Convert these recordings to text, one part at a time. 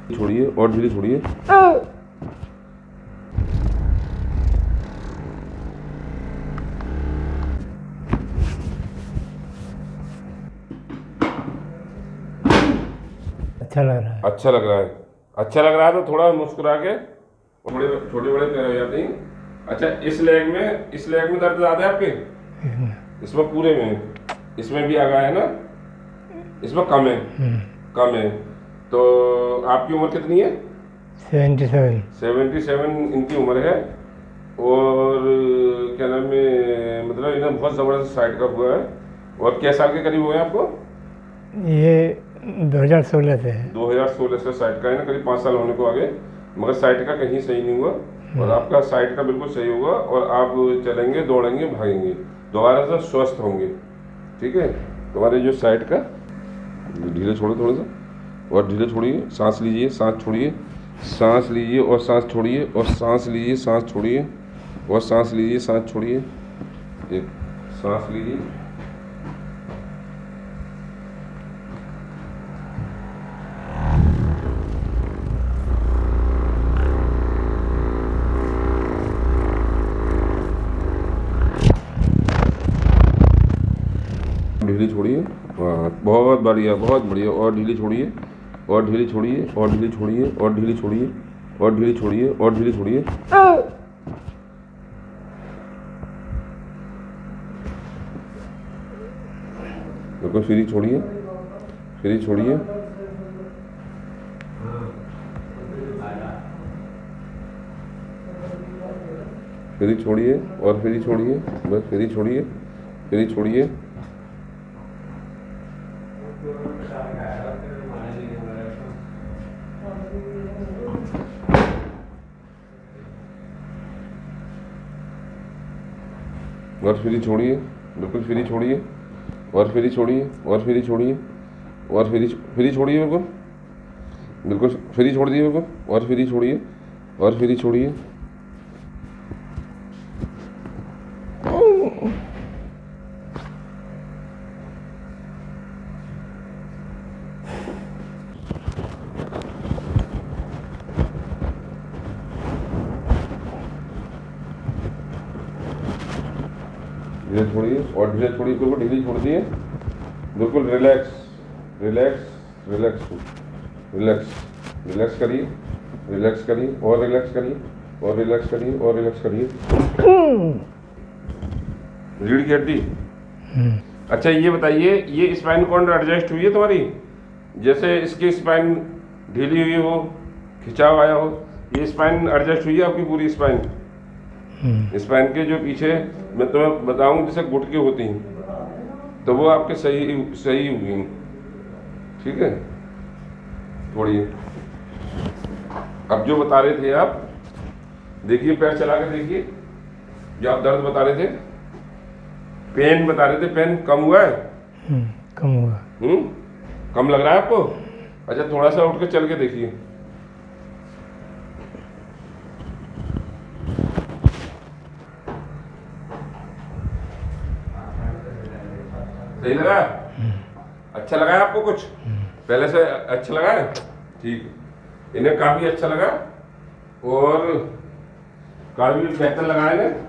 छोड़िए और धीरे छोड़िए। अच्छा लग रहा है। अच्छा लग रहा है। अच्छा लग रहा है तो थोड़ा मुस्कुरा के, थोड़े छोटे बड़े पैर हो जाते हैं। अच्छा, इस लेग में दर्द ज़्यादा है आपके? इसमें पूरे में, इसमें भी आ गया है ना? इसमें कम है? कम है। तो आपकी उम्र कितनी है? 77। 77 इनकी उम्र है। और क्या नाम है, मतलब इन्हें बहुत ज़बरदस्त साइड का हुआ है। और क्या साल के करीब हुए हैं आपको? ये 2016 से है। 2016 से साइड का है ना, करीब 5 साल होने को आगे। मगर साइड का कहीं सही नहीं हुआ और आपका साइड का बिल्कुल सही होगा और आप चलेंगे, दौड़ेंगे, भागेंगे, दोबारा से स्वस्थ होंगे। ठीक है? तुम्हारे जो साइड का धीरे छोड़ो थोड़ा सा और धीरे छोड़िए, सांस लीजिए, सांस छोड़िए, सांस लीजिए और सांस छोड़िए और सांस लीजिए, सांस छोड़िए और सांस लीजिए, सांस छोड़िए। एक सांस लीजिए, ढीली छोड़िए। बहुत बढ़िया, बहुत बढ़िया। और ढीली छोड़िए और ढीली छोड़िए और ढीली छोड़िए और ढीली छोड़िए और ढीली छोड़िए और ढीली छोड़िए। बिल्कुल फ्री छोड़िए, फ्री छोड़िए। फ्री छोड़िए और फ्री छोड़िए, बस फ्री छोड़िए, फ्री छोड़िए। और फ्री छोड़िए, बिल्कुल फ्री छोड़िए और फ्री छोड़िए और फ्री छोड़िए और फ्री छोड़िए, बिल्कुल बिल्कुल फ्री छोड़ दिए, बिल्कुल और फ्री छोड़िए और फ्री छोड़िए। धीरे छोड़िए और धीरे छोड़िए, बिल्कुल ढीली छोड़ दिए, बिल्कुल relax relax relax relax relax करिए, रिलैक्स करिए और रिलैक्स करिए और रिलैक्स करिए और रिलैक्स करिए। रीढ़ की हड्डी। अच्छा, ये बताइए, ये स्पाइन कौन एडजस्ट हुई है तुम्हारी? जैसे इसकी स्पाइन ढीली हुई हो, खिंचाव आया हो, ये स्पाइन एडजस्ट हुई है आपकी पूरी स्पाइन? स्पाइन के जो पीछे मैं तुम्हें बताऊं जैसे गुटके होती हैं, तो वो आपके सही सही हुई। ठीक है? थोड़ी अब जो बता रहे थे आप, देखिए पैर चला के देखिए, जो आप दर्द बता रहे थे, पेन बता रहे थे, पेन कम हुआ है? कम हुआ। कम लग रहा है आपको? अच्छा, थोड़ा सा उठ के चल के देखिए। सही लगा? अच्छा लगा है आपको कुछ? पहले से अच्छा लगा है? ठीक है, इन्हें काफी अच्छा लगा और काफी बेहतर लगा है इन्हें।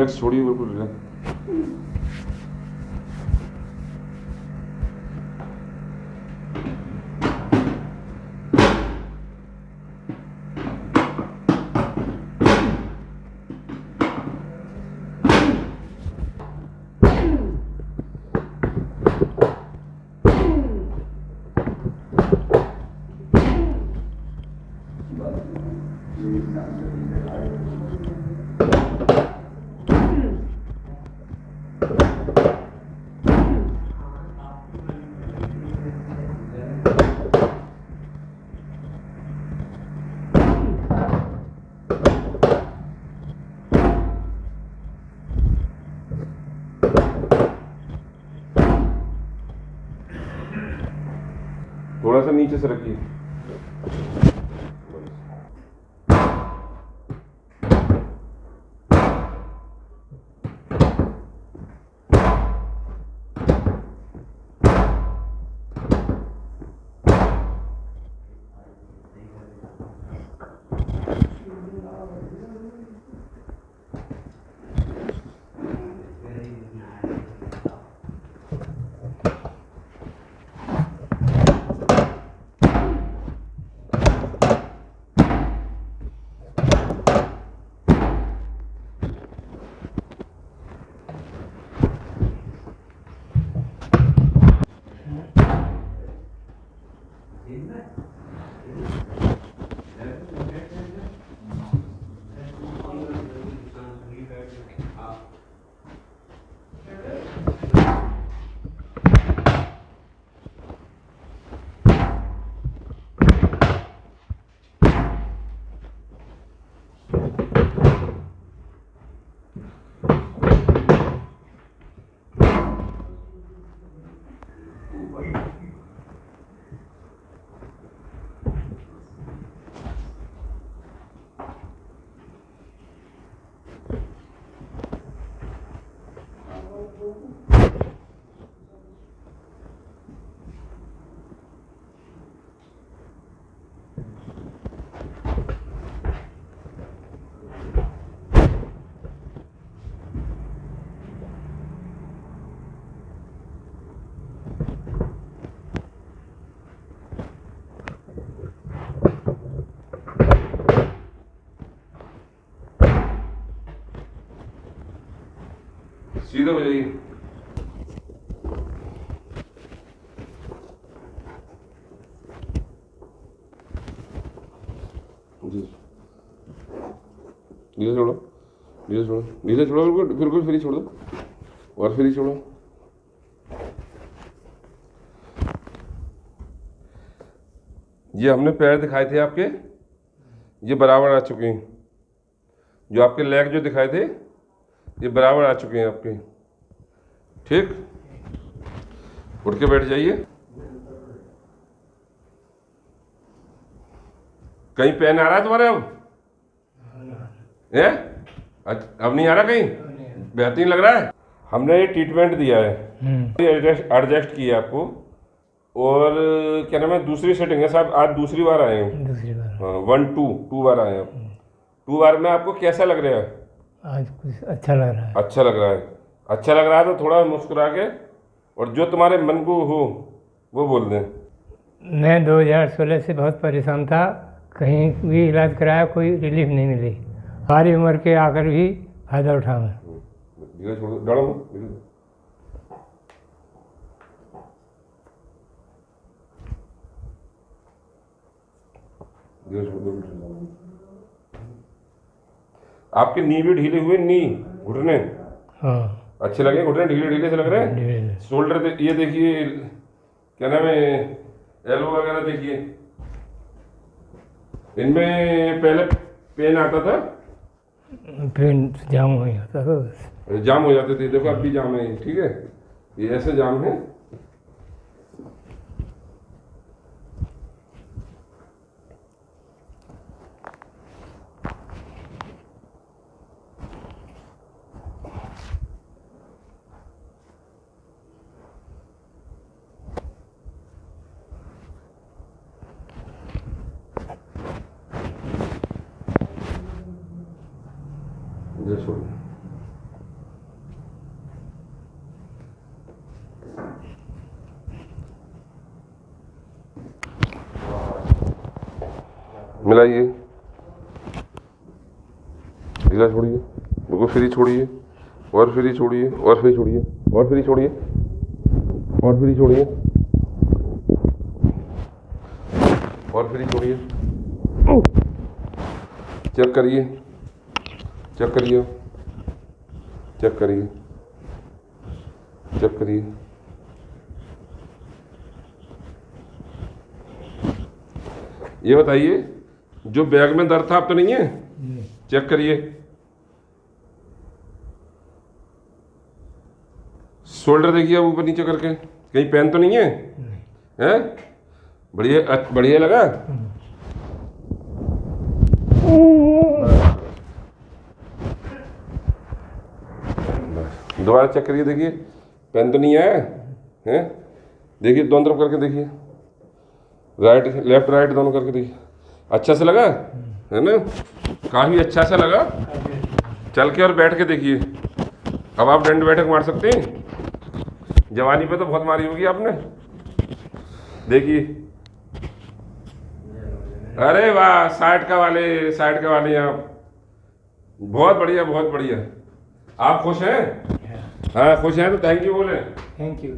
रिलैक्स छोड़िए, बिल्कुल रिलैक्स। थोड़ा सा नीचे से रखिए। सीधा हो जाइए। जी धीरे छोड़ो, धीरे छोड़ो, धीरे छोड़ो, बिल्कुल बिल्कुल फ्री छोड़ दो और फ्री छोड़ो। ये हमने पैर दिखाए थे आपके, ये बराबर आ चुके हैं। जो आपके लेग जो दिखाए थे ये बराबर आ चुके हैं आपके। ठीक, उठ के बैठ जाइए। कहीं पेन आ रहा है तुम्हारे अब? अब नहीं आ रहा कहीं? बेहतरीन लग रहा है। हमने ये ट्रीटमेंट दिया है, एडजस्ट किया आपको। और क्या नाम है, दूसरी सेटिंग है साहब, आज दूसरी बार आए हैं। दूसरी बार? हाँ, 2 बार आए हैं। 2 बार में आपको कैसा लग रहा है? आज कुछ अच्छा लग रहा है। अच्छा लग रहा है। अच्छा लग रहा है तो थोड़ा मुस्कुरा के और जो तुम्हारे मन को हो वो बोल दें। मैं 2016 से बहुत परेशान था, कहीं भी इलाज कराया कोई रिलीफ नहीं मिली। सारी उम्र के आकर भी फायदा उठा मैं। धीरे छोड़ दो, डरो मत, धीरे। धीरे छोड़ दो। आपके नी भी ढीले हुए, नी घुटने हाँ अच्छे लगे, घुटने ढीले ढीले से लग रहे हैं। शोल्डर ये देखिए, क्या नाम है, एल्बो वगैरह देखिए। इनमें पहले पेन आता था? पेन जाम हो जाता था। जाम हो जाते थे, देखो अब भी जाम है। ठीक है, ये ऐसे जाम है। छोड़ो। मिलाइए, ढीला छोड़िए, बिल्कुल फ्री छोड़िए, और फ्री छोड़िए, और फ्री छोड़िए, और फ्री छोड़िए, और फ्री छोड़िए, और फ्री छोड़िए। चेक करिए, चेक करिए, चेक करिए, चेक करिए। ये बताइए, जो बैग में दर्द था अब तो नहीं है? चेक करिए। शोल्डर देखिए अब ऊपर नीचे करके, कहीं पेन तो नहीं है? हैं? बढ़िया बढ़िया लगा? दोबारा चेक करिए, देखिए पेन तो नहीं आया है? देखिए दोनों तरफ करके देखिए, राइट लेफ्ट राइट दोनों करके देखिए। अच्छा से लगा है ना? काफ़ी अच्छा सा लगा। चल के और बैठ के देखिए। अब आप दंड बैठक मार सकते हैं। जवानी पे तो बहुत मारी होगी आपने। देखिए, अरे वाह, 60 का वाले, 60 का वाले आप, बहुत बढ़िया, बहुत बढ़िया। आप खुश हैं? हाँ खुश हैं तो थैंक यू बोले। Thank you.